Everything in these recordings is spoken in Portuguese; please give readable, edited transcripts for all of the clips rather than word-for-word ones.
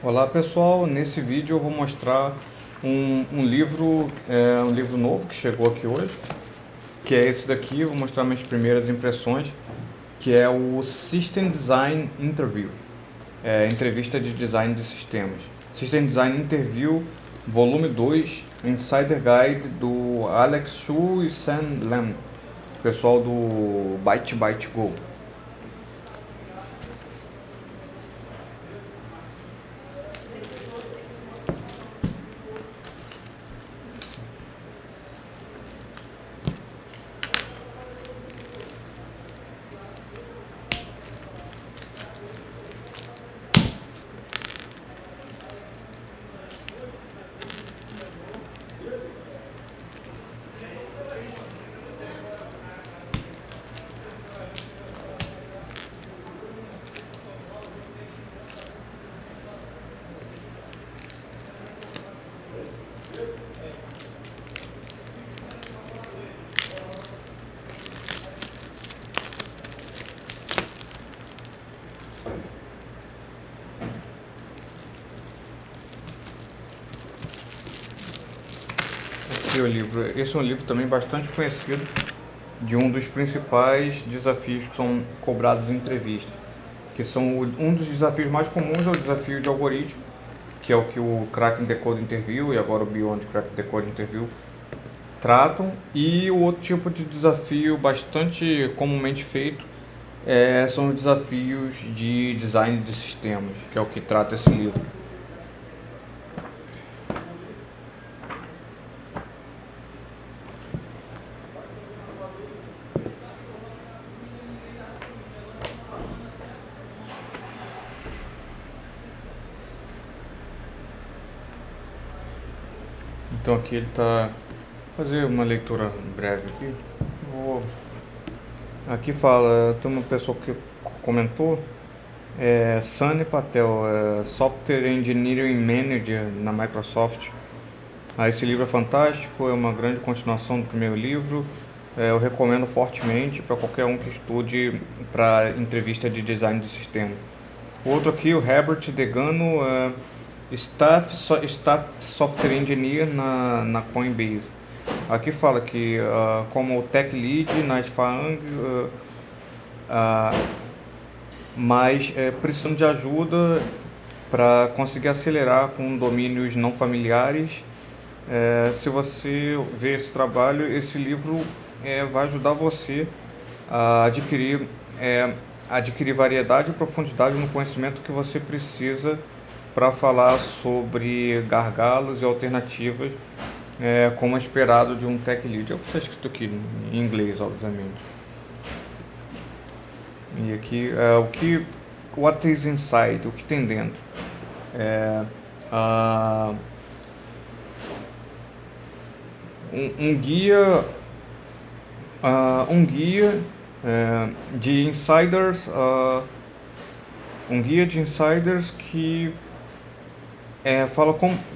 Olá pessoal, nesse vídeo eu vou mostrar um livro novo que chegou aqui hoje, que é esse daqui. Eu vou mostrar minhas primeiras impressões, que é o System Design Interview, entrevista de design de sistemas. System Design Interview, volume 2, Insider Guide do Alex Chu e Sam Lam, pessoal do Byte Byte Go. Aqui é o livro. Esse é um livro também bastante conhecido, de um dos principais desafios que são cobrados em entrevistas, que são um dos desafios mais comuns é o desafio de algoritmo, que é o que o Cracking the Code Interview e agora o Beyond Cracking the Code Interview tratam. E o outro tipo de desafio bastante comumente feito são os desafios de design de sistemas, que é o que trata esse livro. Então aqui ele está fazer uma leitura breve aqui. Vou Aqui fala, tem uma pessoa que comentou, Sunny Patel, Software Engineering Manager na Microsoft. Esse livro é fantástico, é uma grande continuação do primeiro livro. Eu recomendo fortemente para qualquer um que estude para entrevista de design de sistema. O outro aqui, o Herbert Degano, Staff Software Engineer na Coinbase. Aqui fala que como Tech Lead na Sfaang, mas precisando de ajuda para conseguir acelerar com domínios não familiares. Se você vê esse trabalho, esse livro vai ajudar você a adquirir variedade e profundidade no conhecimento que você precisa para falar sobre gargalos e alternativas, como é esperado de um tech lead. É o que está escrito aqui em inglês, obviamente. E aqui what is inside, o que tem dentro. Um guia de insiders, que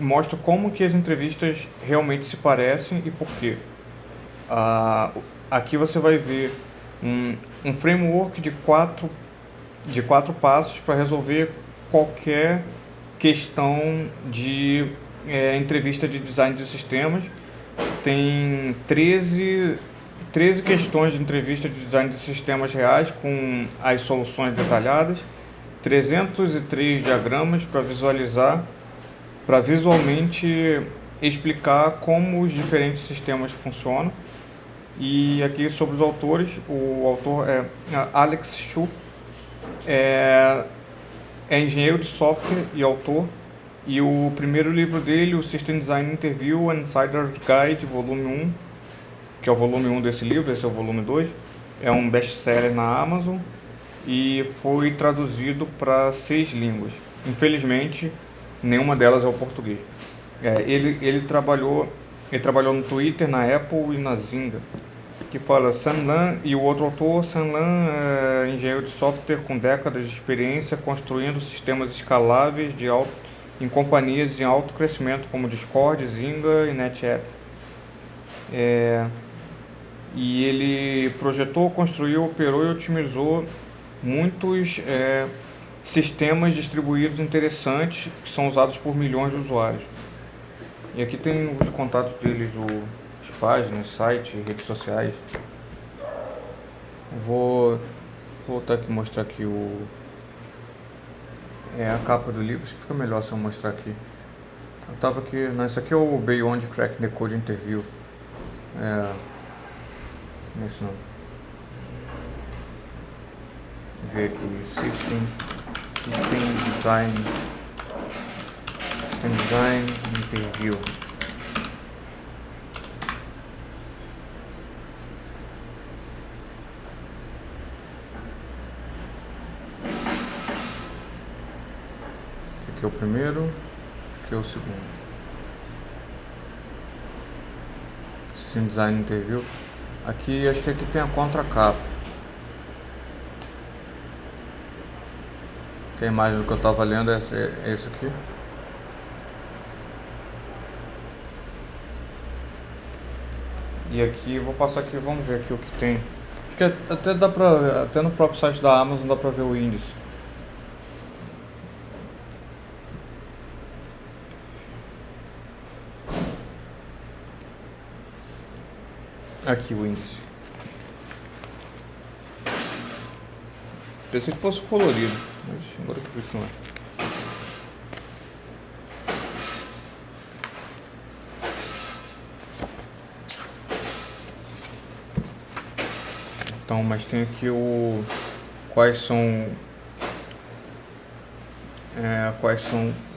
mostra como que as entrevistas realmente se parecem e por quê. Aqui você vai ver um framework de quatro passos para resolver qualquer questão de entrevista de design de sistemas. Tem 13 questões de entrevista de design de sistemas reais com as soluções detalhadas, 303 diagramas para visualmente explicar como os diferentes sistemas funcionam. E aqui sobre os autores, o autor é Alex Chu, é engenheiro de software e autor. E o primeiro livro dele, o System Design Interview and Insider Guide, volume 1, que é o volume 1 desse livro, esse é o volume 2, é um best-seller na Amazon e foi traduzido para 6 línguas. Infelizmente, nenhuma delas é o português. Ele trabalhou no Twitter, na Apple e na Zynga. Que fala Sam Lam, e o outro autor, Sam Lam, é engenheiro de software com décadas de experiência construindo sistemas escaláveis em companhias em alto crescimento como Discord, Zynga e NetApp. E ele projetou, construiu, operou e otimizou muitos sistemas distribuídos interessantes que são usados por milhões de usuários. E aqui tem os contatos deles, as páginas, sites, redes sociais. Vou voltar aqui e mostrar aqui a capa do livro, acho que fica melhor se eu mostrar aqui. Eu tava aqui, não, isso aqui é o Beyond Crack the Code Interview. Esse não. Ver aqui, System Design Interview. Esse aqui é o primeiro, aqui é o segundo. System Design Interview. Aqui, acho que aqui tem a contracapa. Que a imagem do que eu estava lendo é esse aqui. E aqui, vou passar aqui, vamos ver aqui o que tem. Acho que até dá pra, até no próprio site da Amazon dá pra ver o índice. Aqui o índice. Pensei que fosse colorido, mas agora que eu vi que não é. Então, mas tem aqui quais são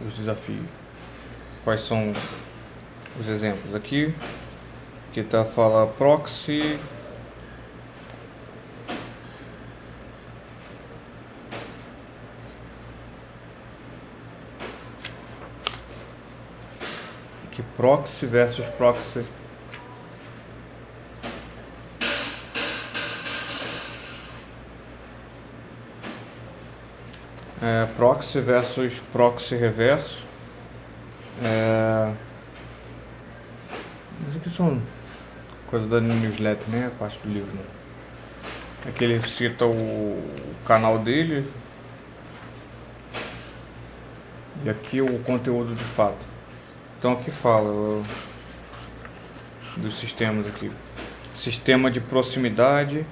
os desafios, quais são os exemplos aqui. Que fala proxy, aqui proxy versus proxy. Proxy versus proxy reverso. Isso aqui são coisa da newsletter, né? A parte do livro. Né? Aqui ele cita o canal dele. E aqui o conteúdo de fato. Então aqui fala dos sistemas aqui. Sistema de proximidade.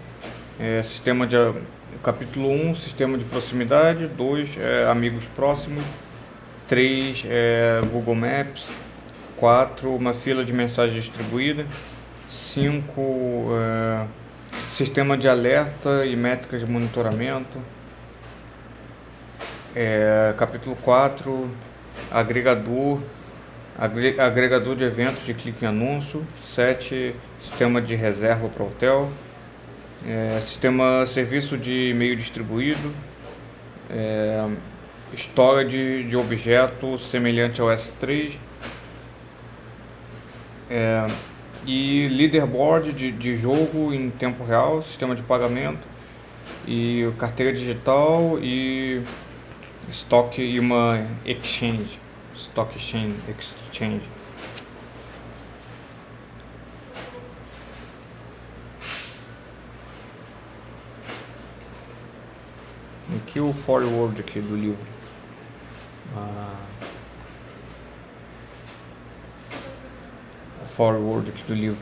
Capítulo 1, sistema de proximidade. 2, amigos próximos. 3, Google Maps. 4, uma fila de mensagem distribuída. 5, sistema de alerta e métricas de monitoramento. Capítulo 4, agregador de eventos de clique em anúncio. 7, sistema de reserva para hotel. Serviço de e-mail distribuído. História de objeto semelhante ao S3. E leaderboard de jogo em tempo real, sistema de pagamento, e carteira digital e stock e uma exchange. Aqui o forward aqui do livro. Forward aqui do livro.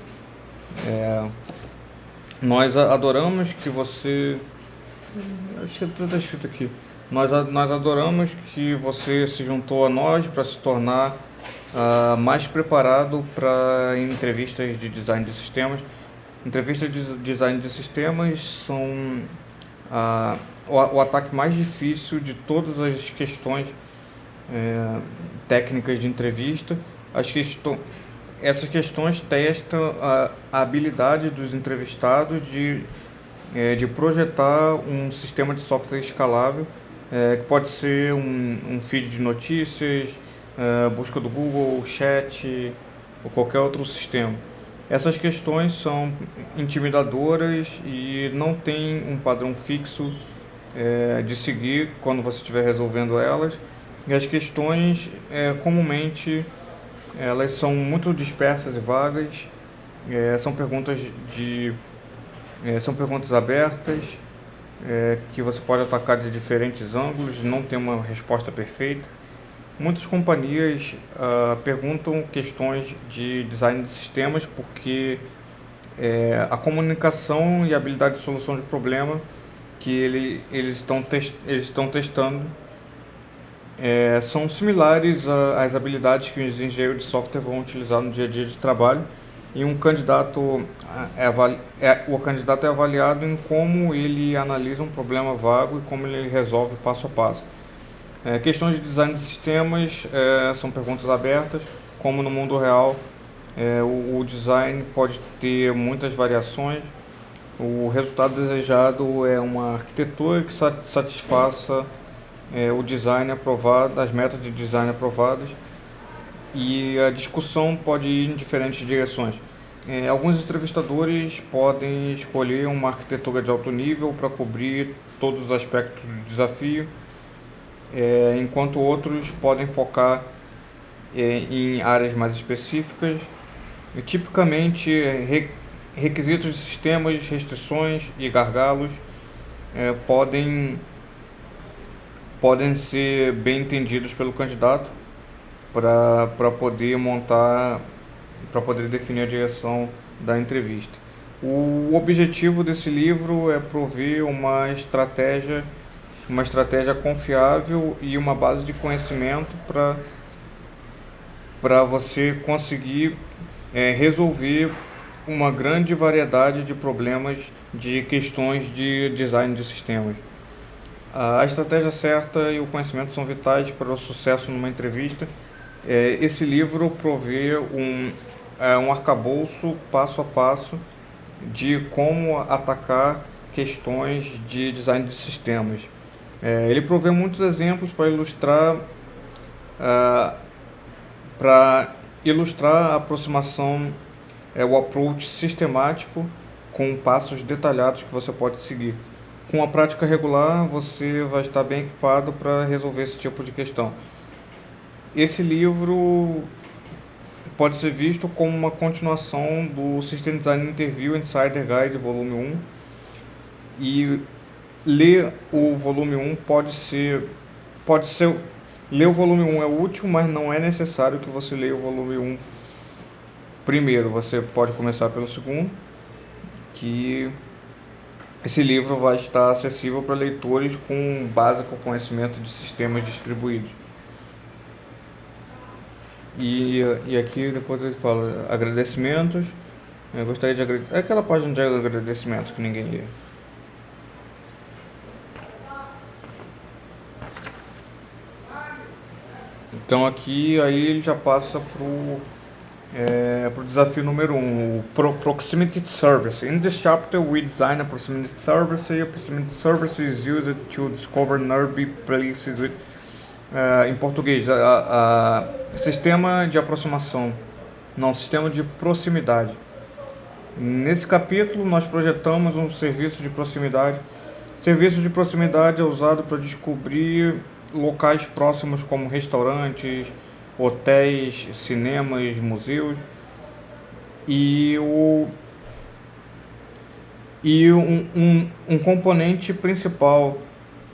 Nós adoramos que você... Acho que está escrito aqui. Nós adoramos que você se juntou a nós para se tornar mais preparado para entrevistas de design de sistemas. Entrevistas de design de sistemas são o ataque mais difícil de todas as questões técnicas de entrevista. Essas questões testam a habilidade dos entrevistados de projetar um sistema de software escalável, que pode ser um feed de notícias, busca do Google, chat ou qualquer outro sistema. Essas questões são intimidadoras e não tem um padrão fixo de seguir quando você estiver resolvendo elas. E as questões, comumente, elas são muito dispersas e vagas, são perguntas abertas, que você pode atacar de diferentes ângulos, não tem uma resposta perfeita. Muitas companhias perguntam questões de design de sistemas porque a comunicação e a habilidade de solução de problema que eles estão testando são similares às habilidades que os engenheiros de software vão utilizar no dia a dia de trabalho, e o candidato é avaliado em como ele analisa um problema vago e como ele resolve passo a passo. Questões de design de sistemas são perguntas abertas, como no mundo real. O design pode ter muitas variações. O resultado desejado é uma arquitetura que satisfaça o design aprovado, as metas de design aprovadas, e a discussão pode ir em diferentes direções. Alguns entrevistadores podem escolher uma arquitetura de alto nível para cobrir todos os aspectos do desafio, enquanto outros podem focar em áreas mais específicas. E, tipicamente, requisitos de sistemas, restrições e gargalos podem ser bem entendidos pelo candidato para poder definir a direção da entrevista. O objetivo desse livro é prover uma estratégia confiável e uma base de conhecimento para você conseguir resolver uma grande variedade de problemas de questões de design de sistemas. A estratégia certa e o conhecimento são vitais para o sucesso numa entrevista. Esse livro provê um arcabouço passo a passo de como atacar questões de design de sistemas. Ele provê muitos exemplos para ilustrar a aproximação, o approach sistemático com passos detalhados que você pode seguir. Com a prática regular, você vai estar bem equipado para resolver esse tipo de questão. Esse livro pode ser visto como uma continuação do System Design Interview Insider Guide volume 1, e ler o volume 1 ler o volume 1 é útil, mas não é necessário que você leia o volume 1 primeiro. Você pode começar pelo segundo, que esse livro vai estar acessível para leitores com um básico conhecimento de sistemas distribuídos. E aqui depois ele fala agradecimentos. Eu gostaria de agradecer. É aquela página de agradecimentos que ninguém lê. Então aqui aí ele já passa pro desafio número 1, o Proximity Service. In this chapter we design a proximity service. A proximity service is used to discover nearby places. Em português, sistema de aproximação, não, sistema de proximidade. Nesse capítulo nós projetamos um serviço de proximidade. Serviço de proximidade é usado para descobrir locais próximos como restaurantes, hotéis, cinemas, museus, e um componente principal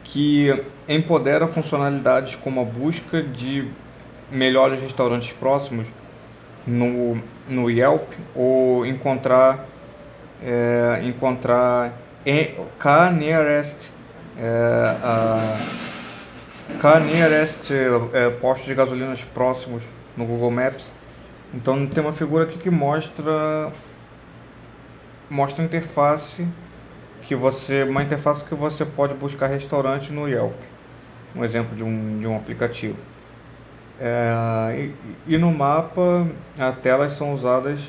que empodera funcionalidades como a busca de melhores restaurantes próximos no Yelp, ou encontrar car nearest postos de gasolinas próximos no Google Maps. Então tem uma figura aqui que mostra a interface uma interface que você pode buscar restaurante no Yelp, um exemplo de um aplicativo. E no mapa as telas usadas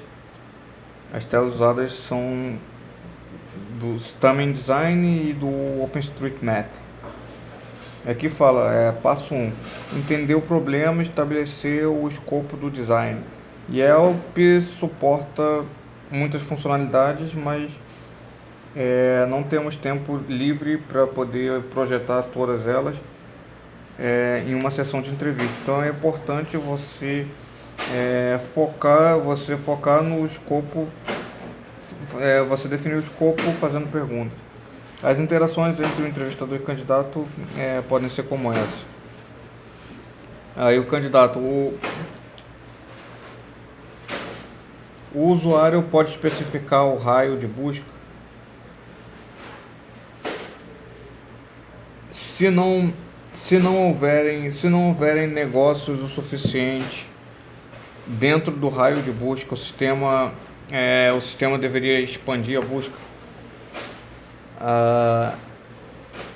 são do Stamen Design e do OpenStreetMap. Aqui fala, passo 1, entender o problema e estabelecer o escopo do design. Yelp suporta muitas funcionalidades, mas não temos tempo livre para poder projetar todas elas em uma sessão de entrevista. Então é importante você focar no escopo, você definir o escopo fazendo perguntas. As interações entre o entrevistador e o candidato podem ser como essa. Aí o candidato, o usuário pode especificar o raio de busca. Se não houverem negócios o suficiente dentro do raio de busca, o sistema deveria expandir a busca.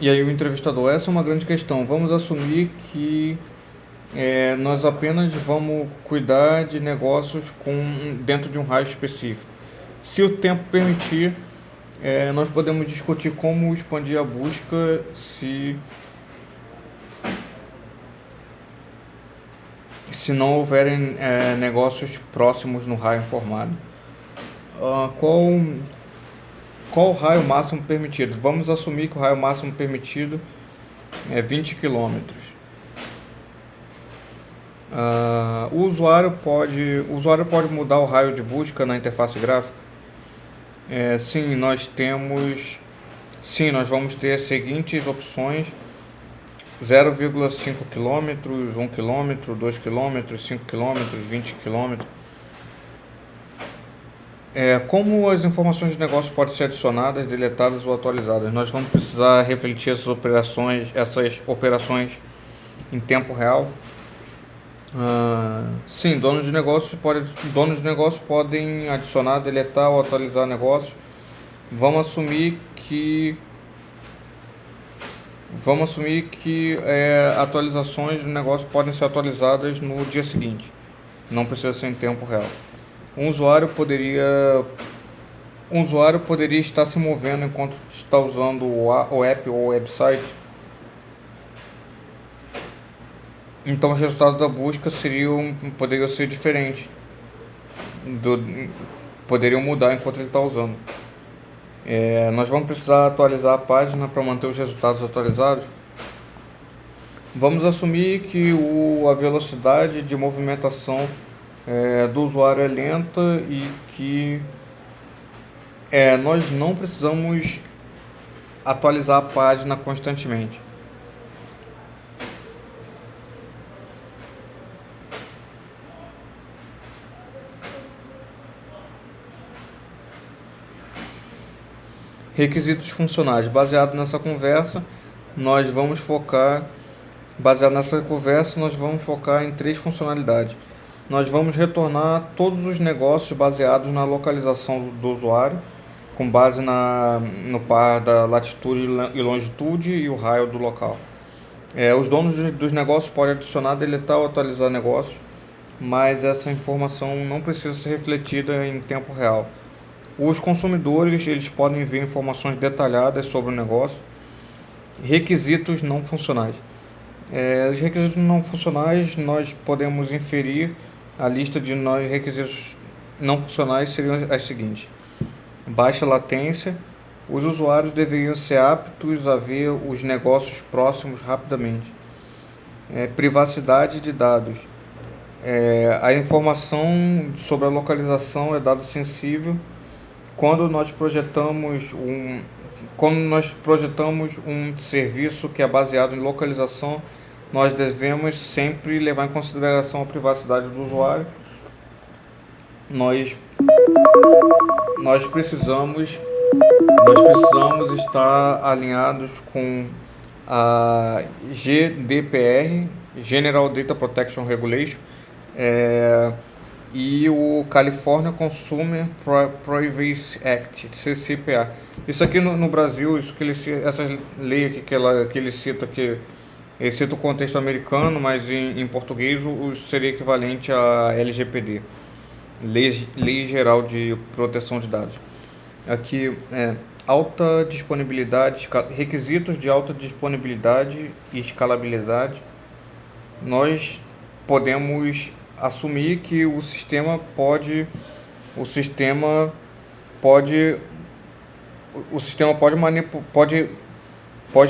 E aí o entrevistador, essa é uma grande questão. Vamos assumir que nós apenas vamos cuidar de negócios dentro de um raio específico. Se o tempo permitir, nós podemos discutir como expandir a busca se não houverem negócios próximos no raio informado. Qual o raio máximo permitido? Vamos assumir que o raio máximo permitido é 20 km. O usuário pode mudar o raio de busca na interface gráfica? Sim, nós vamos ter as seguintes opções: 0,5 km, 1 km, 2 km, 5 km, 20 km. Como as informações de negócio podem ser adicionadas, deletadas ou atualizadas? Nós vamos precisar refletir essas operações em tempo real. Sim, donos de negócio podem adicionar, deletar ou atualizar negócio. Vamos assumir que atualizações do negócio podem ser atualizadas no dia seguinte. Não precisa ser em tempo real. Um usuário poderia estar se movendo enquanto está usando o app ou o website. Então os resultados da busca poderiam ser diferentes. Poderiam mudar enquanto ele está usando. Nós vamos precisar atualizar a página para manter os resultados atualizados. Vamos assumir que a velocidade de movimentação do usuário é lenta e que nós não precisamos atualizar a página constantemente. Requisitos funcionais. Baseado nessa conversa, nós vamos focar em 3 funcionalidades. Nós vamos retornar todos os negócios baseados na localização do usuário, com base no par da latitude e longitude e o raio do local. Os donos dos negócios podem adicionar, deletar ou atualizar negócios, mas essa informação não precisa ser refletida em tempo real. Os consumidores eles podem ver informações detalhadas sobre o negócio. Requisitos não funcionais. Os requisitos não funcionais, nós podemos inferir a lista de requisitos não funcionais seriam as seguintes: baixa latência, os usuários deveriam ser aptos a ver os negócios próximos rapidamente. Privacidade de dados. A informação sobre a localização é dado sensível. Quando nós projetamos um serviço que é baseado em localização, nós devemos sempre levar em consideração a privacidade do usuário. Nós precisamos estar alinhados com a GDPR, General Data Protection Regulation, e o California Consumer Privacy Act, CCPA. Isso aqui no Brasil, essa lei aqui que ele cita aqui, ele cita o contexto americano, mas em português seria equivalente à LGPD, Lei Geral de Proteção de Dados. Aqui alta disponibilidade, requisitos de alta disponibilidade e escalabilidade. Nós podemos assumir que o sistema pode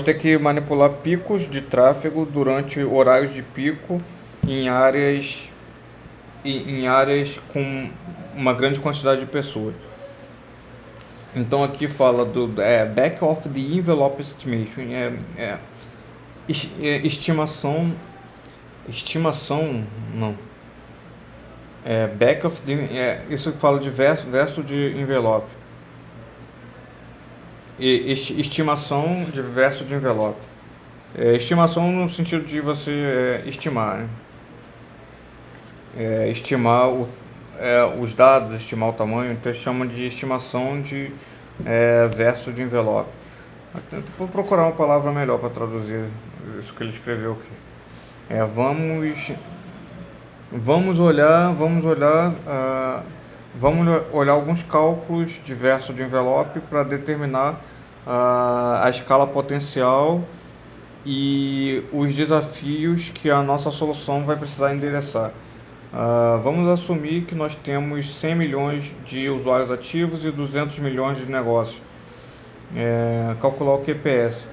ter que manipular picos de tráfego durante horários de pico em áreas com uma grande quantidade de pessoas. Então aqui fala do back of the envelope estimation, estimação, não, back of the, isso fala de verso de envelope, estimação de verso de envelope, estimação no sentido de você estimar, né? Estimar os dados, estimar o tamanho, então chama de estimação de verso de envelope. Vou procurar uma palavra melhor para traduzir isso que ele escreveu aqui. Vamos olhar alguns cálculos de verso de envelope para determinar a escala potencial e os desafios que a nossa solução vai precisar endereçar. Vamos assumir que nós temos 100 milhões de usuários ativos e 200 milhões de negócios. Calcular o QPS.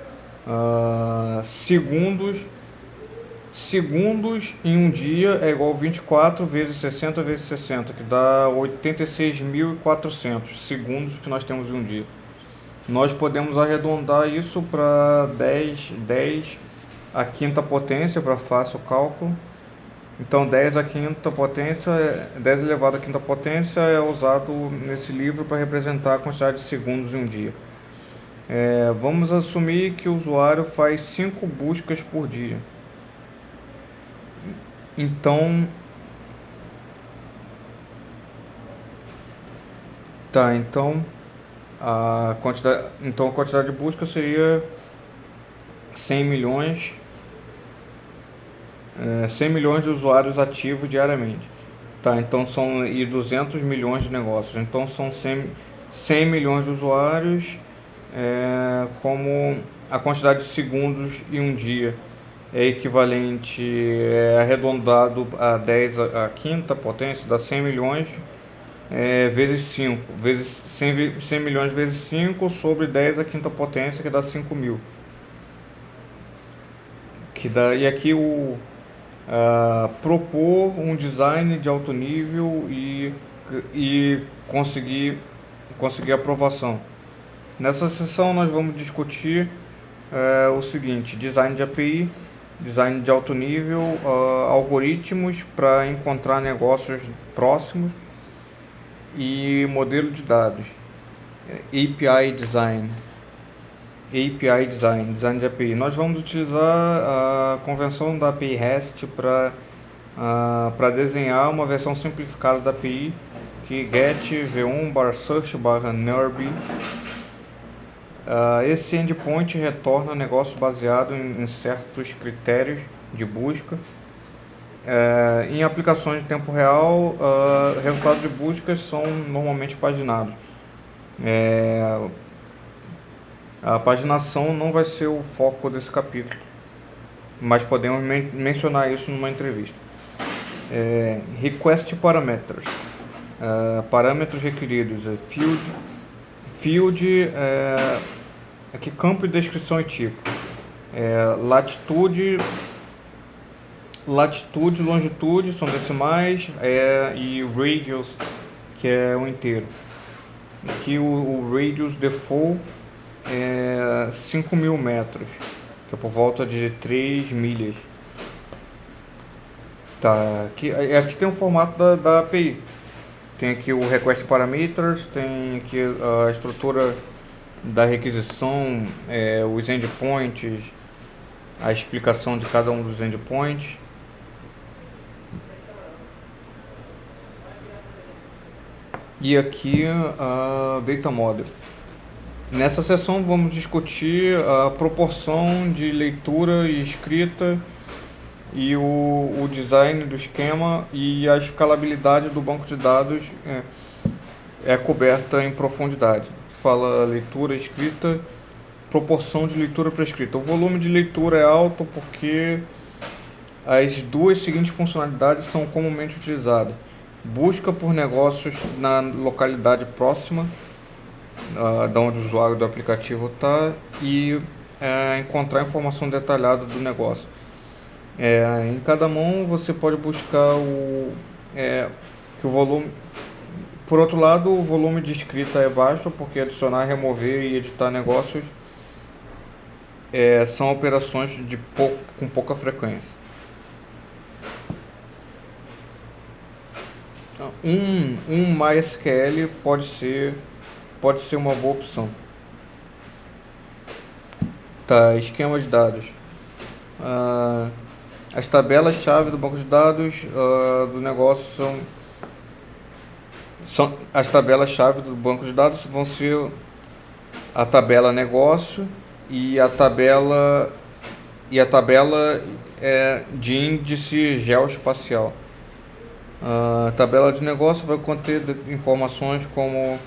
Segundos em um dia é igual a 24 vezes 60 vezes 60, que dá 86.400 segundos que nós temos em um dia. Nós podemos arredondar isso para 10 à quinta potência, para fácil cálculo. Então 10 à quinta potência, 10 elevado à quinta potência é usado nesse livro para representar a quantidade de segundos em um dia. Vamos assumir que o usuário faz 5 buscas por dia. Então, a quantidade de busca seria 100 milhões de usuários ativos diariamente. Então são 200 milhões de negócios. Então são 100 milhões de usuários, como a quantidade de segundos em um dia é equivalente, arredondado a 10 à quinta potência, dá 100 milhões vezes 5, vezes 100 milhões vezes 5 sobre 10 à quinta potência, que dá 5 mil. E aqui propor um design de alto nível e conseguir aprovação. Nessa sessão nós vamos discutir o seguinte: design de API, design de alto nível, algoritmos para encontrar negócios próximos e modelo de dados, API design, design de API. Nós vamos utilizar a convenção da API REST para desenhar uma versão simplificada da API, que get v1/search/nurb. Esse endpoint retorna negócio baseado em certos critérios de busca. Em aplicações de tempo real, resultados de buscas são normalmente paginados. A paginação não vai ser o foco desse capítulo, mas podemos mencionar isso numa entrevista. Request parameters, parâmetros requeridos, field, aqui campo de descrição e tipo, latitude, longitude são decimais, e radius, que é o inteiro. Aqui o radius default é 5.000 metros, que é por volta de 3 milhas. Aqui tem o formato da API. Tem aqui o request parameters, tem aqui a estrutura da requisição, os endpoints, a explicação de cada um dos endpoints. E aqui a data model. Nessa sessão vamos discutir a proporção de leitura e escrita e o design do esquema, e a escalabilidade do banco de dados é coberta em profundidade. Fala leitura, escrita, proporção de leitura para escrita. O volume de leitura é alto porque as duas seguintes funcionalidades são comumente utilizadas: busca por negócios na localidade próxima da onde o usuário do aplicativo está, e encontrar informação detalhada do negócio. Em cada mão você pode buscar que o volume Por outro lado, o volume de escrita é baixo, porque adicionar, remover e editar negócios são operações com pouca frequência. Um MySQL pode ser uma boa opção. Tá, esquema de dados. As tabelas-chave do banco de dados do negócio as tabelas-chave do banco de dados vão ser a tabela negócio e a tabela de índice geoespacial. A tabela de negócio vai conter informações como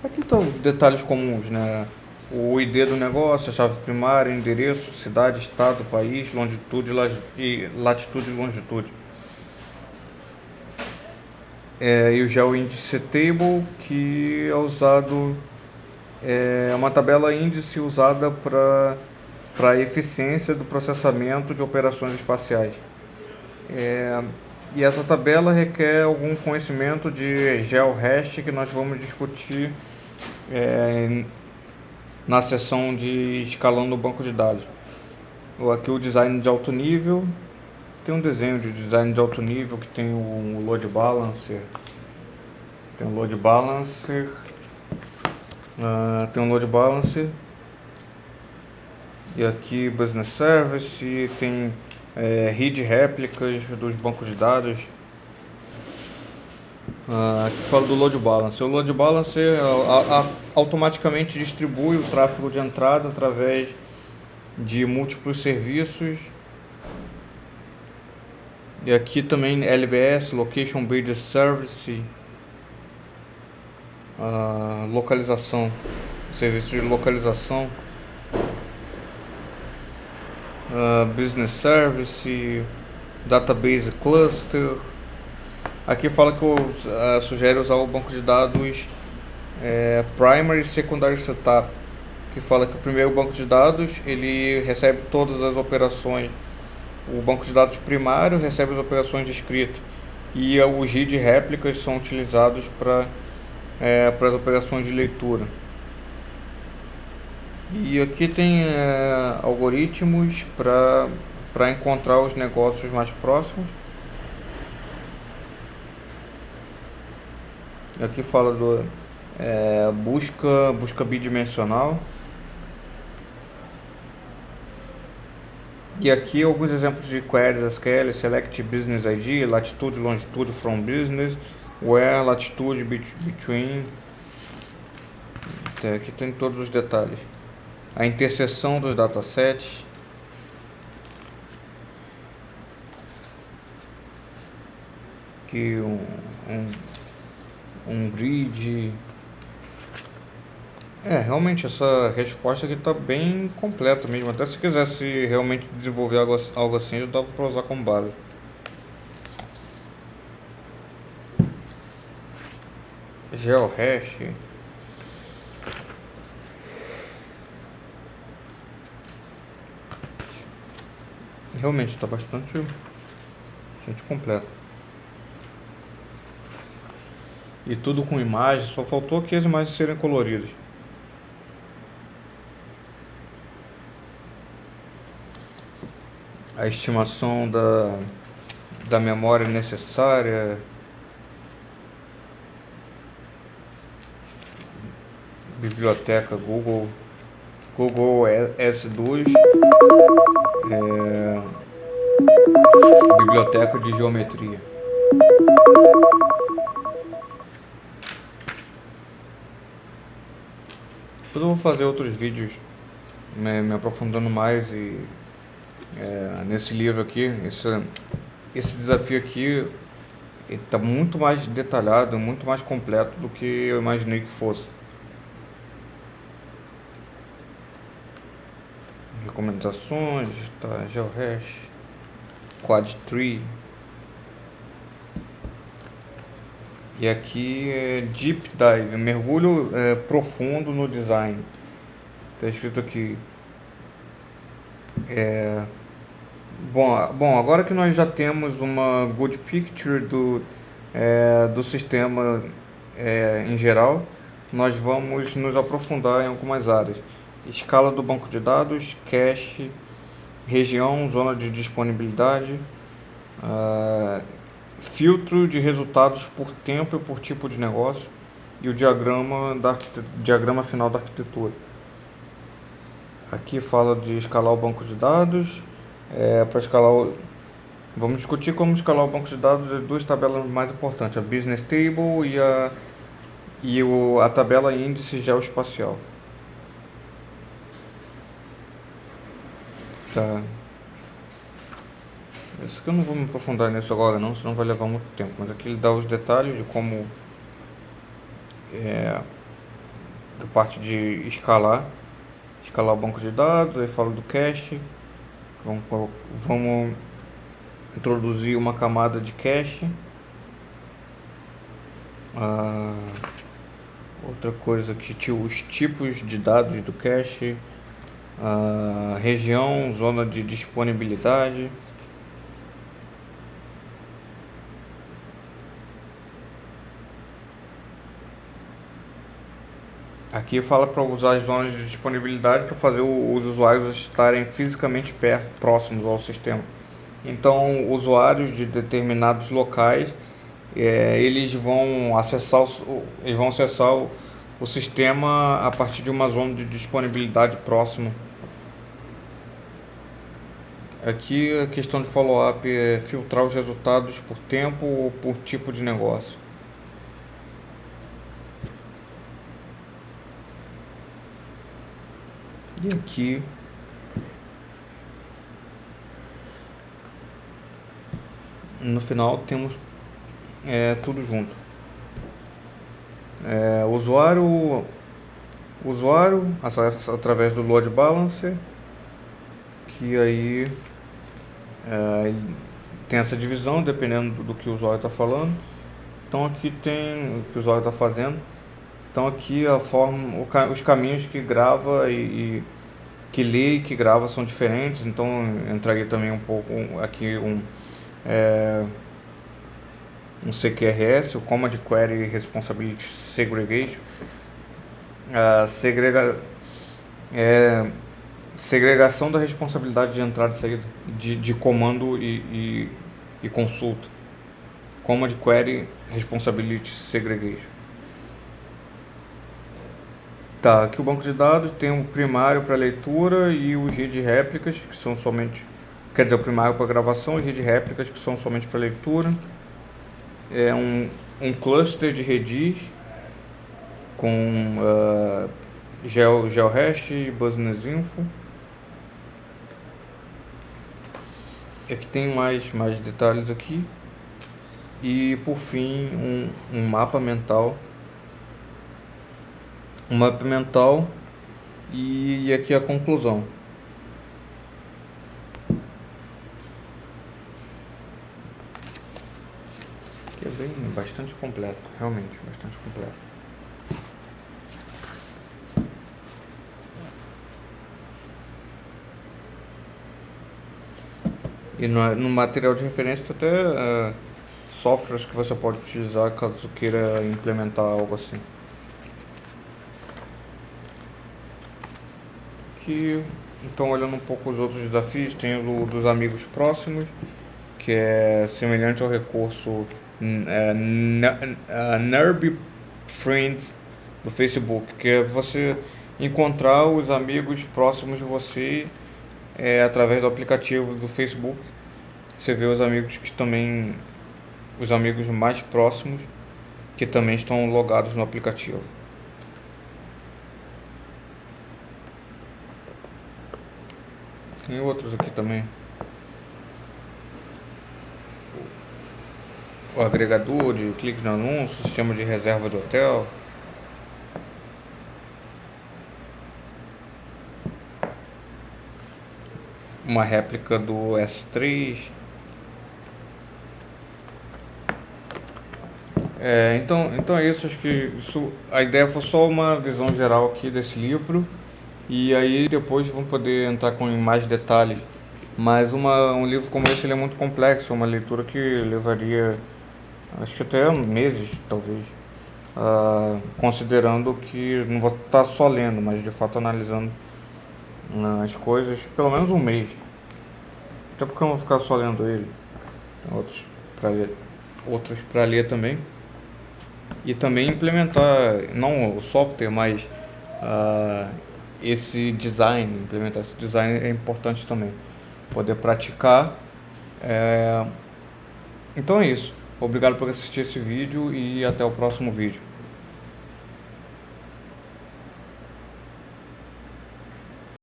aqui estão detalhes comuns, né? O ID do negócio, a chave primária, endereço, cidade, estado, país, longitude e latitude e longitude. E o GeoIndice Table, que é usado, é uma tabela índice usada para a eficiência do processamento de operações espaciais. E essa tabela requer algum conhecimento de GeoHash que nós vamos discutir na seção de escalando o banco de dados. Aqui o design de alto nível. Tem um desenho de design de alto nível que tem o load balancer. Tem um load balancer. Tem um load balancer. E aqui business service. Tem read réplicas dos bancos de dados. Aqui fala do load balancer. O load balancer automaticamente distribui o tráfego de entrada através de múltiplos serviços. E aqui também LBS, Location Based Service, localização, serviço de localização, Business Service, Database Cluster. Aqui fala que sugere usar o banco de dados Primary e Secondary Setup, que fala que o primeiro banco de dados ele recebe todas as operações. O banco de dados primário recebe as operações de escrita e os read réplicas são utilizados para as operações de leitura. E aqui tem algoritmos para encontrar os negócios mais próximos. Aqui fala do busca bidimensional. E aqui alguns exemplos de queries SQL: select business ID, latitude, longitude from business, where, latitude, between. Aqui tem todos os detalhes. A interseção dos datasets. Aqui um grid. Realmente essa resposta aqui está bem completa mesmo. Até se quisesse realmente desenvolver algo assim, eu dava para usar como base. GeoHash. Realmente está bastante completo. E tudo com imagens, só faltou aqui as imagens serem coloridas. A estimação da memória necessária. Biblioteca Google S2. Biblioteca de geometria. Depois eu vou fazer outros vídeos me aprofundando mais nesse livro aqui. Esse desafio aqui está muito mais detalhado, muito mais completo do que eu imaginei que fosse. Recomendações, tá, GeoHash, Quadtree. E aqui é Deep Dive, mergulho profundo no design. Está escrito aqui. Bom, agora que nós já temos uma good picture do sistema em geral, nós vamos nos aprofundar em algumas áreas. Escala do banco de dados, cache, região, zona de disponibilidade, filtro de resultados por tempo e por tipo de negócio e o diagrama final da arquitetura. Aqui fala de escalar o banco de dados. Para escalar vamos discutir como escalar o banco de dados de duas tabelas mais importantes, a Business Table e a tabela índice geoespacial. Tá. Isso aqui eu não vou me aprofundar nisso agora não, senão vai levar muito tempo. Mas aqui ele dá os detalhes de como da parte de escalar o banco de dados, aí fala do cache. Vamos introduzir uma camada de cache. Outra coisa aqui, os tipos de dados do cache, região, zona de disponibilidade. Aqui fala para usar as zonas de disponibilidade para fazer os usuários estarem fisicamente próximos ao sistema. Então, usuários de determinados locais, eles vão acessar o sistema a partir de uma zona de disponibilidade próxima. Aqui a questão de follow-up é filtrar os resultados por tempo ou por tipo de negócio. E aqui no final temos tudo junto. O usuário acessa através do load balancer, que aí ele tem essa divisão dependendo do que o usuário está falando. Então aqui tem o que o usuário está fazendo. Então aqui os caminhos que grava e que lê e que grava são diferentes. Então entraria também um pouco aqui um CQRS, o Command Query Responsibility Segregation. Segregação da responsabilidade de entrada e saída de comando e consulta. Command Query Responsibility Segregation. Tá, aqui o banco de dados tem o primário para leitura e os read réplicas, que são somente, quer dizer, o primário para gravação e read réplicas, que são somente para leitura. É um cluster de redis com GeoHash e BusinessInfo. Aqui tem mais detalhes aqui. E por fim um mapa mental. E aqui a conclusão. Aqui é bastante completo, realmente bastante completo. E no material de referência tem até softwares que você pode utilizar caso queira implementar algo assim. Aqui, então, olhando um pouco os outros desafios, tem o dos amigos próximos, que é semelhante ao recurso Neighbor Friends do Facebook, que é você encontrar os amigos próximos de você através do aplicativo do Facebook. Você vê os amigos os amigos mais próximos que também estão logados no aplicativo. Tem outros aqui também. O agregador de clique no anúncio, sistema de reserva de hotel. Uma réplica do S3. Então é isso, acho que a ideia foi só uma visão geral aqui desse livro. E aí depois vão poder entrar com mais detalhes. Mas um livro como esse ele é muito complexo, é uma leitura que levaria, acho que até meses, talvez. considerando que não vou estar só lendo, mas de fato analisando as coisas, pelo menos um mês. Até porque eu não vou ficar só lendo ele, tem outros para ler também. E também implementar, não o software, mas implementar esse design é importante também. Poder praticar. Então é isso. Obrigado por assistir esse vídeo e até o próximo vídeo.